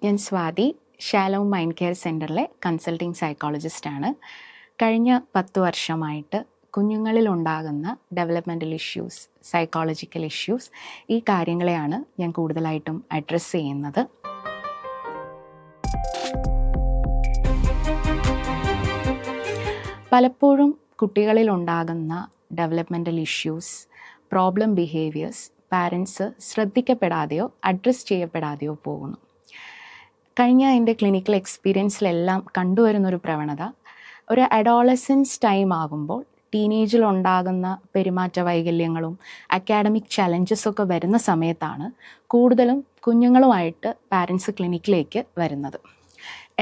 ഞാൻ Swathi, Shalom mind care സെൻറ്ററിലെ consulting സൈക്കോളജിസ്റ്റാണ്. കഴിഞ്ഞ 10 വർഷമായിട്ട് കുഞ്ഞുങ്ങളിൽ ഉണ്ടാകുന്ന ഡെവലപ്മെൻ്റൽ ഇഷ്യൂസ്, സൈക്കോളജിക്കൽ ഇഷ്യൂസ്, ഈ കാര്യങ്ങളെയാണ് ഞാൻ കൂടുതലായിട്ടും അഡ്രസ്സ് ചെയ്യുന്നത്. പലപ്പോഴും കുട്ടികളിൽ ഉണ്ടാകുന്ന developmental issues, problem behaviours parents ശ്രദ്ധിക്കപ്പെടാതെയോ അഡ്രസ്സ് ചെയ്യപ്പെടാതെയോ പോകുന്നു. കഴിഞ്ഞ എൻ്റെ ക്ലിനിക്കൽ എക്സ്പീരിയൻസിലെല്ലാം കണ്ടുവരുന്നൊരു പ്രവണത, ഒരു അഡോളസൻസ് ടൈം ആകുമ്പോൾ ടീനേജിൽ ഉണ്ടാകുന്ന പെരുമാറ്റ വൈകല്യങ്ങളും അക്കാഡമിക് ചലഞ്ചസൊക്കെ വരുന്ന സമയത്താണ് കൂടുതലും കുഞ്ഞുങ്ങളുമായിട്ട് പാരൻസ് ക്ലിനിക്കിലേക്ക് വരുന്നത്.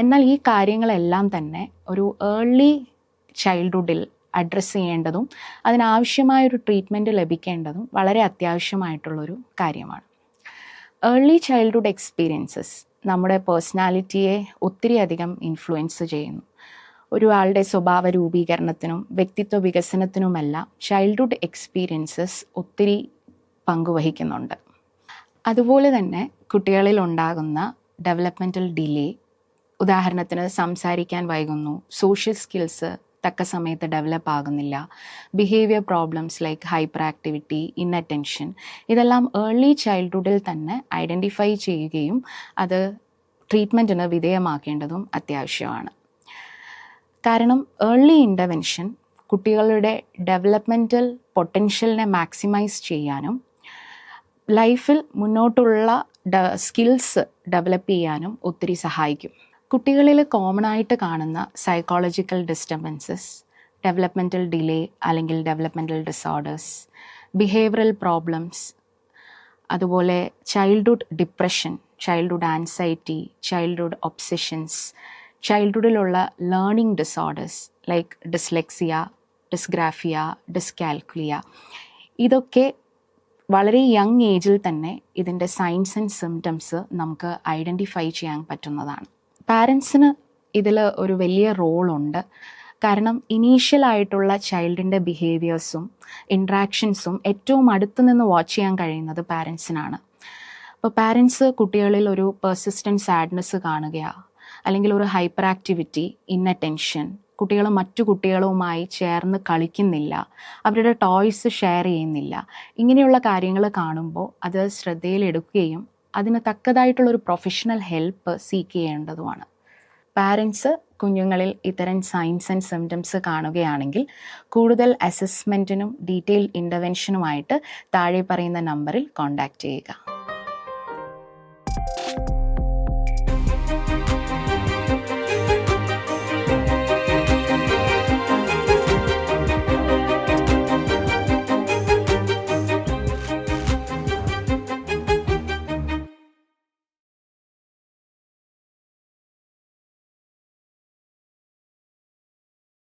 എന്നാൽ ഈ കാര്യങ്ങളെല്ലാം തന്നെ ഒരു ഏർലി ചൈൽഡ്ഹുഡിൽ അഡ്രസ്സ് ചെയ്യേണ്ടതും അതിനാവശ്യമായൊരു ട്രീറ്റ്മെൻറ്റ് ലഭിക്കേണ്ടതും വളരെ അത്യാവശ്യമായിട്ടുള്ളൊരു കാര്യമാണ്. ഏർലി ചൈൽഡ്ഹുഡ് എക്സ്പീരിയൻസസ് നമ്മുടെ പേഴ്സണാലിറ്റിയെ ഒത്തിരി അധികം ഇൻഫ്ലുവൻസ് ചെയ്യുന്നു. ഒരാളുടെ സ്വഭാവ രൂപീകരണത്തിനും വ്യക്തിത്വ വികസനത്തിനുമെല്ലാം ചൈൽഡ്ഹുഡ് എക്സ്പീരിയൻസസ് ഒത്തിരി പങ്കുവഹിക്കുന്നുണ്ട്. അതുപോലെ തന്നെ കുട്ടികളിൽ ഉണ്ടാകുന്ന ഡെവലപ്മെൻറ്റൽ ഡിലേ, ഉദാഹരണത്തിന് സംസാരിക്കാൻ വൈകുന്നു, സോഷ്യൽ സ്കിൽസ് തക്ക സമയത്ത് ഡെവലപ്പ് ആകുന്നില്ല, behaviour problems like hyper activity, inattention, ഇതെല്ലാം ഏർലി ചൈൽഡ്ഹുഡിൽ തന്നെ ഐഡൻറ്റിഫൈ ചെയ്യുകയും അത് ട്രീറ്റ്മെൻറ്റിന് വിധേയമാക്കേണ്ടതും അത്യാവശ്യമാണ്. കാരണം ഏർലി ഇൻ്റർവെൻഷൻ കുട്ടികളുടെ ഡെവലപ്മെൻറ്റൽ പൊട്ടൻഷ്യലിനെ മാക്സിമൈസ് ചെയ്യാനും ലൈഫിൽ മുന്നോട്ടുള്ള സ്കിൽസ് ഡെവലപ്പ് ചെയ്യാനും ഒത്തിരി സഹായിക്കും. കുട്ടികളിൽ കോമൺ ആയിട്ട് കാണുന്ന സൈക്കോളജിക്കൽ ഡിസ്റ്റർബൻസസ്, ഡെവലപ്മെൻറ്റൽ ഡിലേ അല്ലെങ്കിൽ ഡെവലപ്മെൻറ്റൽ ഡിസോർഡേഴ്സ്, ബിഹേവിയറൽ പ്രോബ്ലംസ്, അതുപോലെ childhood depression, childhood anxiety, childhood obsessions, ചൈൽഡ്ഹുഡിലുള്ള learning disorders like dyslexia, dysgraphia, dyscalculia, ഇതൊക്കെ വളരെ യങ് ഏജിൽ തന്നെ ഇതിൻ്റെ സൈൻസ് ആൻഡ് സിംറ്റംസ് നമുക്ക് ഐഡൻറ്റിഫൈ ചെയ്യാൻ പറ്റുന്നതാണ്. പാരൻസിന് ഇതിൽ ഒരു വലിയ റോളുണ്ട്. കാരണം ഇനീഷ്യലായിട്ടുള്ള ചൈൽഡിൻ്റെ ബിഹേവിയേഴ്സും ഇൻട്രാക്ഷൻസും ഏറ്റവും അടുത്ത് നിന്ന് വാച്ച് ചെയ്യാൻ കഴിയുന്നത് പാരൻസിനാണ്. അപ്പോൾ പാരൻസ് കുട്ടികളിൽ ഒരു പെർസിസ്റ്റൻറ്റ് സാഡ്നെസ് കാണുകയോ അല്ലെങ്കിൽ ഒരു ഹൈപ്പർ ആക്ടിവിറ്റി, ഇൻഅറ്റൻഷൻ, കുട്ടികൾ മറ്റു കുട്ടികളുമായി ചേർന്ന് കളിക്കുന്നില്ല, അവരുടെ ടോയ്സ് ഷെയർ ചെയ്യുന്നില്ല, ഇങ്ങനെയുള്ള കാര്യങ്ങൾ കാണുമ്പോൾ അത് ശ്രദ്ധയിലെടുക്കുകയും അതിന് തക്കതായിട്ടുള്ളൊരു പ്രൊഫഷണൽ ഹെൽപ്പ് സീക്ക് ചെയ്യേണ്ടതുമാണ്. പാരൻസ് കുഞ്ഞുങ്ങളിൽ ഇത്തരം സൈൻസ് ആൻഡ് സിംറ്റംസ് കാണുകയാണെങ്കിൽ കൂടുതൽ അസസ്മെൻറ്റിനും ഡീറ്റെയിൽ ഇൻ്റർവെൻഷനുമായിട്ട് താഴെ പറയുന്ന നമ്പറിൽ കോൺടാക്റ്റ് ചെയ്യുക.